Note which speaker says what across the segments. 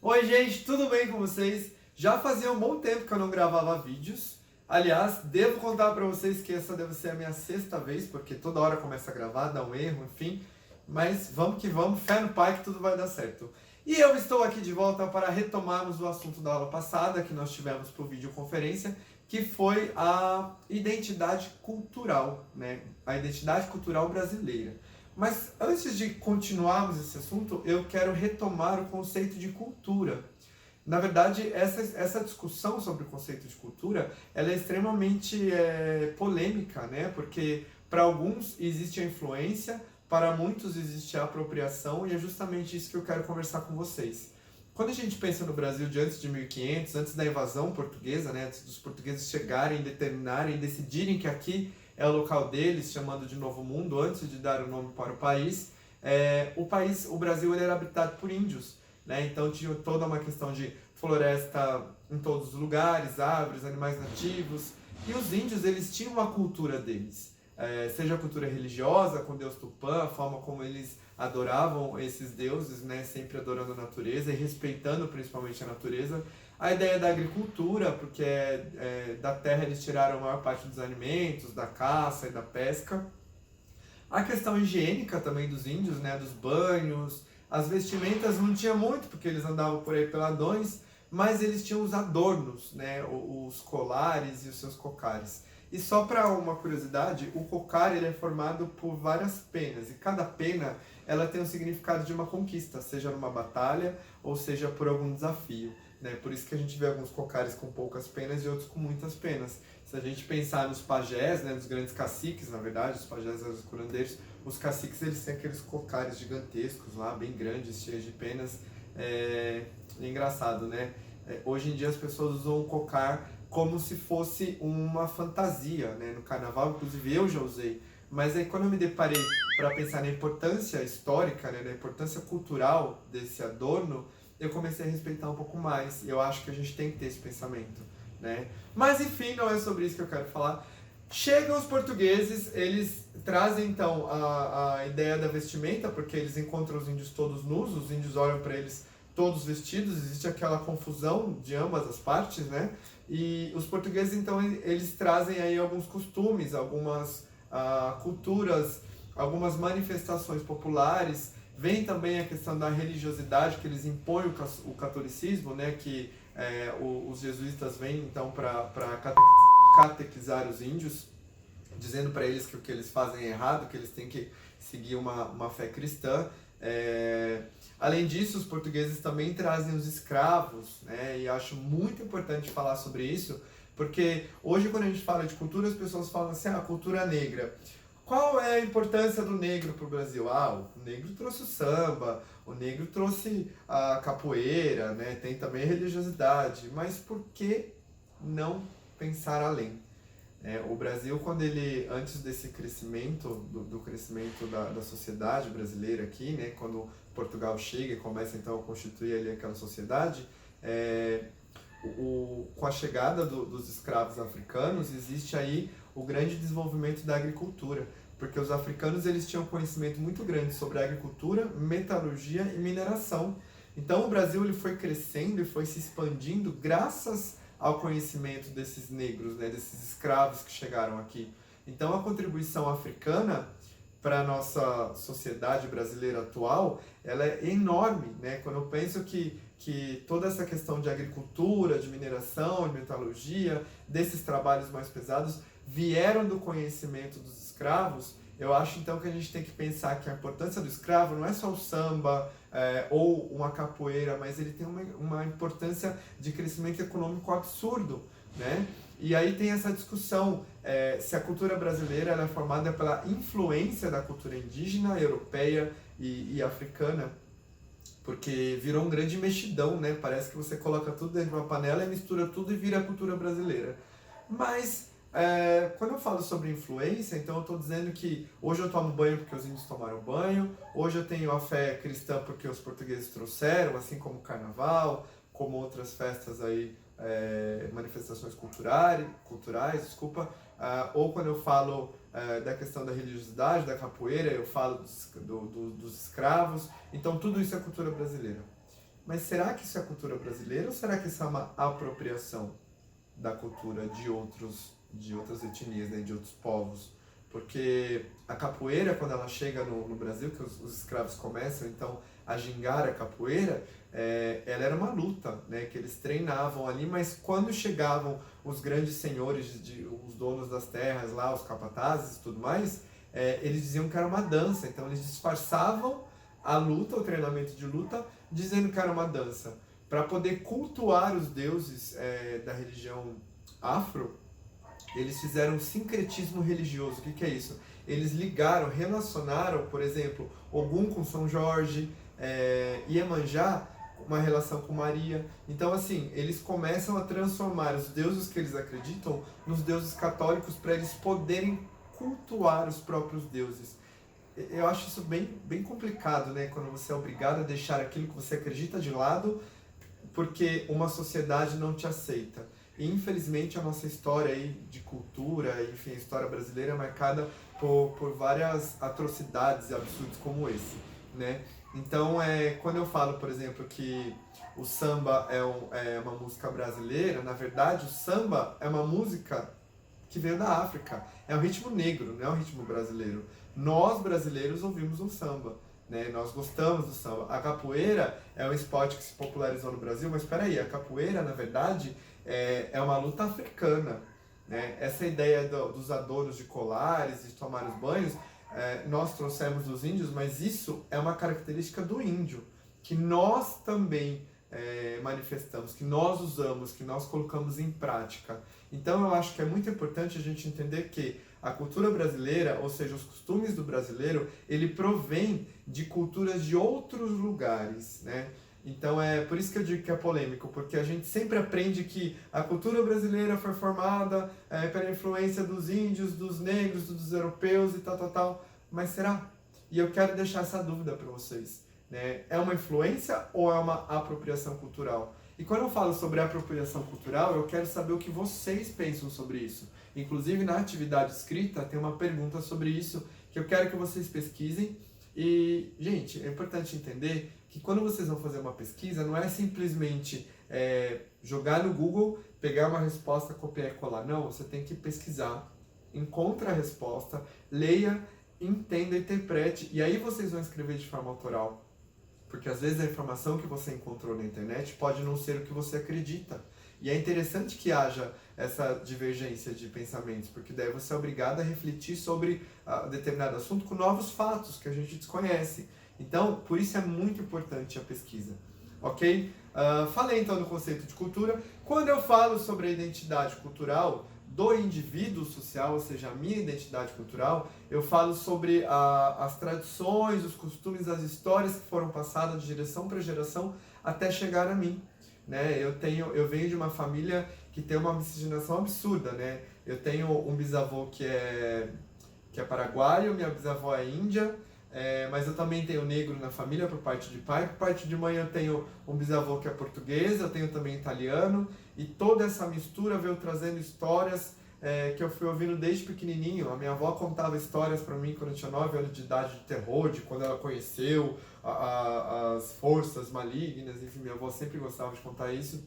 Speaker 1: Oi gente, tudo bem com vocês? Já fazia um bom tempo que eu não gravava vídeos. Aliás, devo contar pra vocês que essa deve ser a minha sexta vez, porque toda hora começa a gravar, dá um erro, enfim. Mas vamos que vamos, fé no pai que tudo vai dar certo. E eu estou aqui de volta para retomarmos o assunto da aula passada, que nós tivemos por videoconferência, que foi a identidade cultural, né? A identidade cultural brasileira. Mas antes de continuarmos esse assunto, eu quero retomar o conceito de cultura. Na verdade, essa discussão sobre o conceito de cultura, ela é extremamente polêmica, né? Porque para alguns existe a influência, para muitos existe a apropriação, e é justamente isso que eu quero conversar com vocês. Quando a gente pensa no Brasil de antes de 1500, antes da invasão portuguesa, né? Antes dos portugueses chegarem, determinarem, decidirem que aqui é o local deles, chamando de Novo Mundo, antes de dar o nome para o país, o Brasil ele era habitado por índios, né? Então tinha toda uma questão de floresta em todos os lugares, árvores, animais nativos, e os índios eles tinham uma cultura deles, seja a cultura religiosa, com Deus Tupã, a forma como eles adoravam esses deuses, né? Sempre adorando a natureza e respeitando principalmente a natureza. A ideia da agricultura, porque da terra eles tiraram a maior parte dos alimentos, da caça e da pesca. A questão higiênica também dos índios, né, dos banhos, as vestimentas não tinha muito, porque eles andavam por aí peladões, mas eles tinham os adornos, né, os colares e os seus cocares. E só para uma curiosidade, o cocar ele é formado por várias penas, e cada pena ela tem o significado de uma conquista, seja numa batalha ou seja por algum desafio. Né? Por isso que a gente vê alguns cocares com poucas penas e outros com muitas penas. Se a gente pensar nos pajés, né, nos grandes caciques, na verdade, os pajés e os curandeiros, os caciques eles têm aqueles cocares gigantescos lá, bem grandes, cheios de penas. É engraçado, né? Hoje em dia as pessoas usam o cocar como se fosse uma fantasia, né? No carnaval, inclusive eu já usei. Mas aí quando eu me deparei para pensar na importância histórica, né, na importância cultural desse adorno, eu comecei a respeitar um pouco mais. Eu acho que a gente tem que ter esse pensamento, né? Mas enfim, não é sobre isso que eu quero falar. Chegam os portugueses, eles trazem então a ideia da vestimenta, porque eles encontram os índios todos nus, os índios olham para eles todos vestidos, existe aquela confusão de ambas as partes, né? E os portugueses então eles trazem aí alguns costumes, algumas culturas, algumas manifestações populares. Vem também a questão da religiosidade, que eles impõem o catolicismo, né? Que os jesuítas vêm então para catequizar os índios, dizendo para eles que o que eles fazem é errado, que eles têm que seguir uma fé cristã. Além disso, os portugueses também trazem os escravos, né? E acho muito importante falar sobre isso, porque hoje quando a gente fala de cultura, as pessoas falam assim, a cultura negra. Qual é a importância do negro para o Brasil? O negro trouxe o samba, o negro trouxe a capoeira, né? Tem também a religiosidade, mas por que não pensar além? O Brasil, quando ele, antes desse crescimento, do crescimento da sociedade brasileira aqui, né? Quando Portugal chega e começa então a constituir ali aquela sociedade, com a chegada dos escravos africanos, existe aí o grande desenvolvimento da agricultura, porque os africanos eles tinham conhecimento muito grande sobre agricultura, metalurgia e mineração. Então o Brasil ele foi crescendo e foi se expandindo graças ao conhecimento desses negros, né, desses escravos que chegaram aqui. Então a contribuição africana para a nossa sociedade brasileira atual, ela é enorme, né? Quando eu penso que toda essa questão de agricultura, de mineração, de metalurgia, desses trabalhos mais pesados, vieram do conhecimento dos escravos, eu acho então que a gente tem que pensar que a importância do escravo não é só o samba ou uma capoeira, mas ele tem uma importância de crescimento econômico absurdo, né? E aí tem essa discussão se a cultura brasileira ela é formada pela influência da cultura indígena, europeia e africana, porque virou um grande mexidão, né? Parece que você coloca tudo dentro de uma panela e mistura tudo e vira a cultura brasileira. Mas quando eu falo sobre influência, então eu estou dizendo que hoje eu tomo banho porque os índios tomaram banho, hoje eu tenho a fé cristã porque os portugueses trouxeram, assim como o carnaval, como outras festas aí, manifestações culturais, desculpa, ou quando eu falo da questão da religiosidade, da capoeira, eu falo dos escravos, então tudo isso é cultura brasileira. mas será que isso é cultura brasileira ou será que isso é uma apropriação da cultura de outras etnias, né, de outros povos? Porque a capoeira, quando ela chega no Brasil, que os escravos começam então a gingar a capoeira, ela era uma luta, né, que eles treinavam ali, mas quando chegavam os grandes senhores, os donos das terras lá, os capatazes e tudo mais, eles diziam que era uma dança, então eles disfarçavam a luta, o treinamento de luta, dizendo que era uma dança, para poder cultuar os deuses da religião afro. Eles fizeram um sincretismo religioso. O que é isso? Eles ligaram, relacionaram, por exemplo, Ogum com São Jorge, Iemanjá, uma relação com Maria. Então, assim, eles começam a transformar os deuses que eles acreditam nos deuses católicos para eles poderem cultuar os próprios deuses. Eu acho isso bem complicado, né? Quando você é obrigado a deixar aquilo que você acredita de lado porque uma sociedade não te aceita. E, infelizmente, a nossa história aí de cultura, enfim, a história brasileira é marcada por várias atrocidades e absurdos como esse, né? Então, quando eu falo, por exemplo, que o samba é uma música brasileira, na verdade, o samba é uma música que veio da África. É um ritmo negro, não é um ritmo brasileiro. Nós, brasileiros, ouvimos o samba, né? Nós gostamos do samba. A capoeira é um esporte que se popularizou no Brasil, mas espera aí, a capoeira, na verdade, é uma luta africana, né? Essa ideia dos adornos de colares, de tomar os banhos, nós trouxemos dos índios, mas isso é uma característica do índio, que nós também manifestamos, que nós usamos, que nós colocamos em prática. Então eu acho que é muito importante a gente entender que a cultura brasileira, ou seja, os costumes do brasileiro, ele provém de culturas de outros lugares, né? Então é por isso que eu digo que é polêmico, porque a gente sempre aprende que a cultura brasileira foi formada pela influência dos índios, dos negros, dos europeus e tal, mas será? E eu quero deixar essa dúvida para vocês, né? É uma influência ou é uma apropriação cultural? E quando eu falo sobre apropriação cultural, eu quero saber o que vocês pensam sobre isso. Inclusive, na atividade escrita, tem uma pergunta sobre isso que eu quero que vocês pesquisem. E, gente, é importante entender que quando vocês vão fazer uma pesquisa, não é simplesmente jogar no Google, pegar uma resposta, copiar e colar. Não, você tem que pesquisar, encontre a resposta, leia, entenda, interprete, e aí vocês vão escrever de forma autoral. Porque às vezes a informação que você encontrou na internet pode não ser o que você acredita. E é interessante que haja essa divergência de pensamentos, porque daí você é obrigado a refletir sobre determinado assunto com novos fatos que a gente desconhece. Então, por isso é muito importante a pesquisa. Ok? Falei então do conceito de cultura. Quando eu falo sobre a identidade cultural do indivíduo social, ou seja, a minha identidade cultural, eu falo sobre as tradições, os costumes, as histórias que foram passadas de geração para geração até chegar a mim, né? Eu venho de uma família que tem uma miscigenação absurda, né? Eu tenho um bisavô que é paraguaio, minha bisavó é índia, mas eu também tenho negro na família por parte de pai. Por parte de mãe eu tenho um bisavô que é português, eu tenho também italiano, e toda essa mistura veio trazendo histórias que eu fui ouvindo desde pequenininho. A minha avó contava histórias para mim quando eu tinha 9 anos de idade, de terror, de quando ela conheceu as forças malignas, enfim, minha avó sempre gostava de contar isso.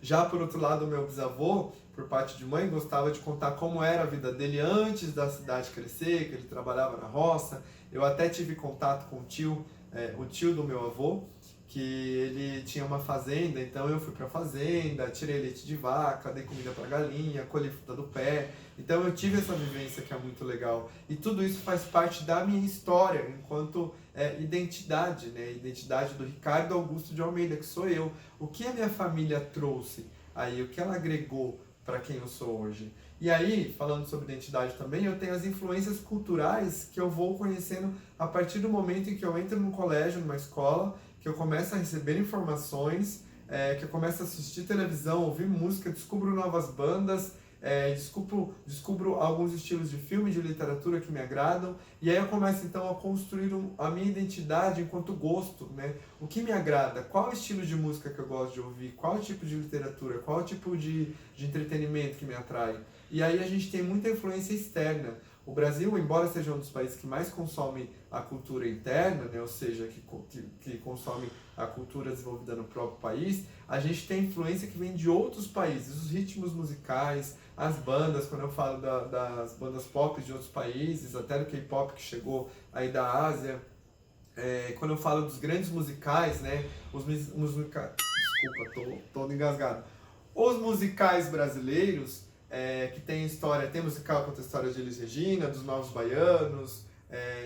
Speaker 1: Já por outro lado, o meu bisavô, por parte de mãe, gostava de contar como era a vida dele antes da cidade crescer, que ele trabalhava na roça. Eu até tive contato com o tio do meu avô, que ele tinha uma fazenda, então eu fui para a fazenda, tirei leite de vaca, dei comida para galinha, colhi fruta do pé. Então eu tive essa vivência que é muito legal. E tudo isso faz parte da minha história, enquanto identidade, né? Identidade do Ricardo Augusto de Almeida, que sou eu. O que a minha família trouxe aí, o que ela agregou para quem eu sou hoje. E aí, falando sobre identidade também, eu tenho as influências culturais que eu vou conhecendo a partir do momento em que eu entro num colégio, numa escola, que eu começo a receber informações, que eu começo a assistir televisão, ouvir música, descubro novas bandas, descubro alguns estilos de filme, de literatura que me agradam, e aí eu começo então a construir a minha identidade enquanto gosto, né? O que me agrada, qual estilo de música que eu gosto de ouvir, qual tipo de literatura, qual tipo de entretenimento que me atrai. E aí a gente tem muita influência externa. O Brasil, embora seja um dos países que mais consome a cultura interna, né, ou seja, que consome a cultura desenvolvida no próprio país, a gente tem influência que vem de outros países, os ritmos musicais, as bandas, quando eu falo das bandas pop de outros países, até do K-pop que chegou aí da Ásia, quando eu falo dos grandes musicais, né, os musicais, desculpa, tô todo engasgado, os musicais brasileiros, que tem história, tem musical que conta a história de Elis Regina, dos Novos Baianos,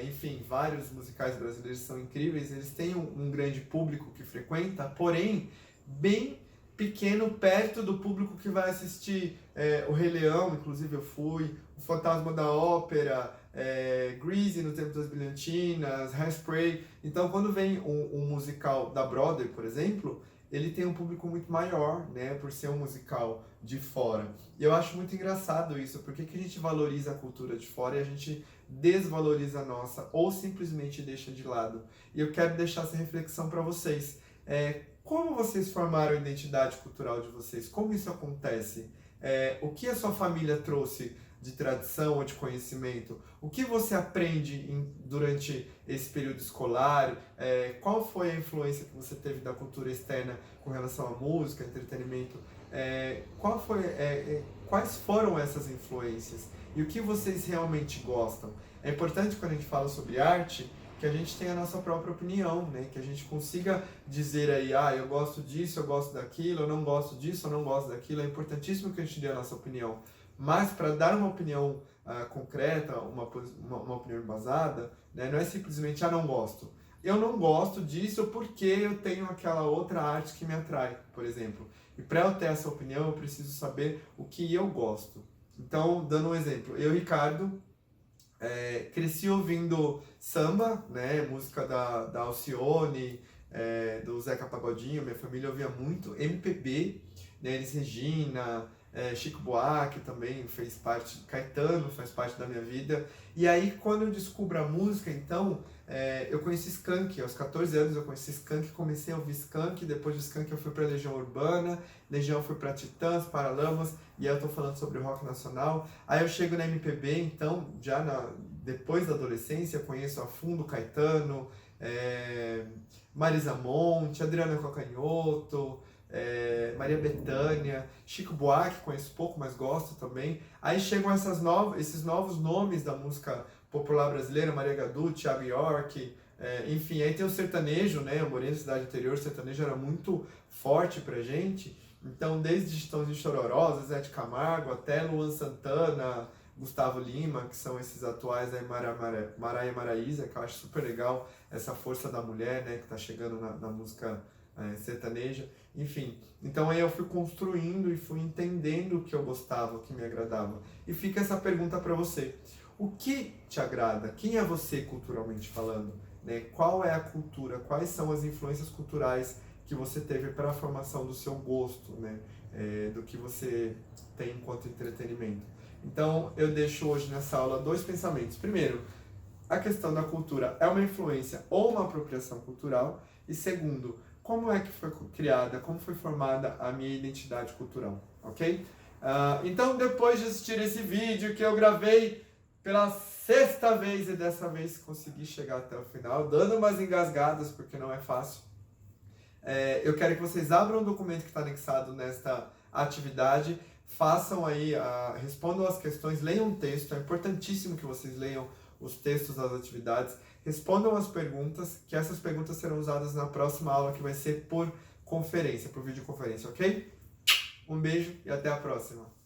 Speaker 1: enfim, vários musicais brasileiros são incríveis, eles têm um grande público que frequenta, porém, bem pequeno perto do público que vai assistir o Rei Leão, inclusive eu fui, o Fantasma da Ópera, Grease no Tempo das Brilhantinas, Hairspray. Então, quando vem um musical da Broadway, por exemplo, ele tem um público muito maior, né, por ser um musical de fora. E eu acho muito engraçado isso, porque que a gente valoriza a cultura de fora e a gente desvaloriza a nossa, ou simplesmente deixa de lado. E eu quero deixar essa reflexão para vocês. Como vocês formaram a identidade cultural de vocês? Como isso acontece? O que a sua família trouxe de tradição ou de conhecimento? O que você aprende durante esse período escolar? Qual foi a influência que você teve da cultura externa com relação à música, entretenimento? Quais foram essas influências? E o que vocês realmente gostam? É importante quando a gente fala sobre arte, que a gente tenha a nossa própria opinião, né? Que a gente consiga dizer aí, eu gosto disso, eu gosto daquilo, eu não gosto disso, eu não gosto daquilo. É importantíssimo que a gente dê a nossa opinião. Mas para dar uma opinião concreta, uma opinião embasada, né? Não é simplesmente, não gosto. Eu não gosto disso porque eu tenho aquela outra arte que me atrai, por exemplo. E para eu ter essa opinião, eu preciso saber o que eu gosto. Então, dando um exemplo, eu, Ricardo, cresci ouvindo samba, né, música da Alcione, do Zeca Pagodinho, minha família ouvia muito, MPB, né, Elis Regina, Chico Buarque também fez parte, Caetano faz parte da minha vida. E aí, quando eu descubro a música, então, eu conheci Skank, aos 14 anos eu conheci Skank, comecei a ouvir Skank, depois de Skank eu fui para Legião Urbana, Legião fui para Titãs, Paralamas, e aí eu tô falando sobre o rock nacional. Aí eu chego na MPB, então, depois da adolescência, eu conheço a fundo Caetano, Marisa Monte, Adriana Calcanhoto, Maria Bethânia, Chico Buarque, conheço pouco, mas gosto também. Aí chegam esses novos nomes da música popular brasileira, Maria Gadu, Thiago York, enfim, aí tem o sertanejo, né? Eu morei na cidade interior, o sertanejo era muito forte pra gente. Então, desde Chitãozinho e Chororó, Zé de Camargo, até Luan Santana, Gustavo Lima, que são esses atuais aí, Maraia Maraíza, que eu acho super legal, essa força da mulher, né, que tá chegando na música sertaneja. Enfim, então aí eu fui construindo e fui entendendo o que eu gostava, o que me agradava. E fica essa pergunta para você. O que te agrada? Quem é você culturalmente falando? Né? Qual é a cultura? Quais são as influências culturais que você teve para a formação do seu gosto, né? Do que você tem enquanto entretenimento? Então, eu deixo hoje nessa aula 2 pensamentos. Primeiro, a questão da cultura é uma influência ou uma apropriação cultural? E segundo, como é que foi criada, como foi formada a minha identidade cultural, ok? Então, depois de assistir esse vídeo que eu gravei pela 6ª vez e dessa vez consegui chegar até o final, dando umas engasgadas, porque não é fácil, eu quero que vocês abram o documento que está anexado nesta atividade, façam aí, respondam as questões, leiam o texto, é importantíssimo que vocês leiam os textos das atividades, respondam as perguntas, que essas perguntas serão usadas na próxima aula, que vai ser por conferência, por videoconferência, ok? Um beijo e até a próxima!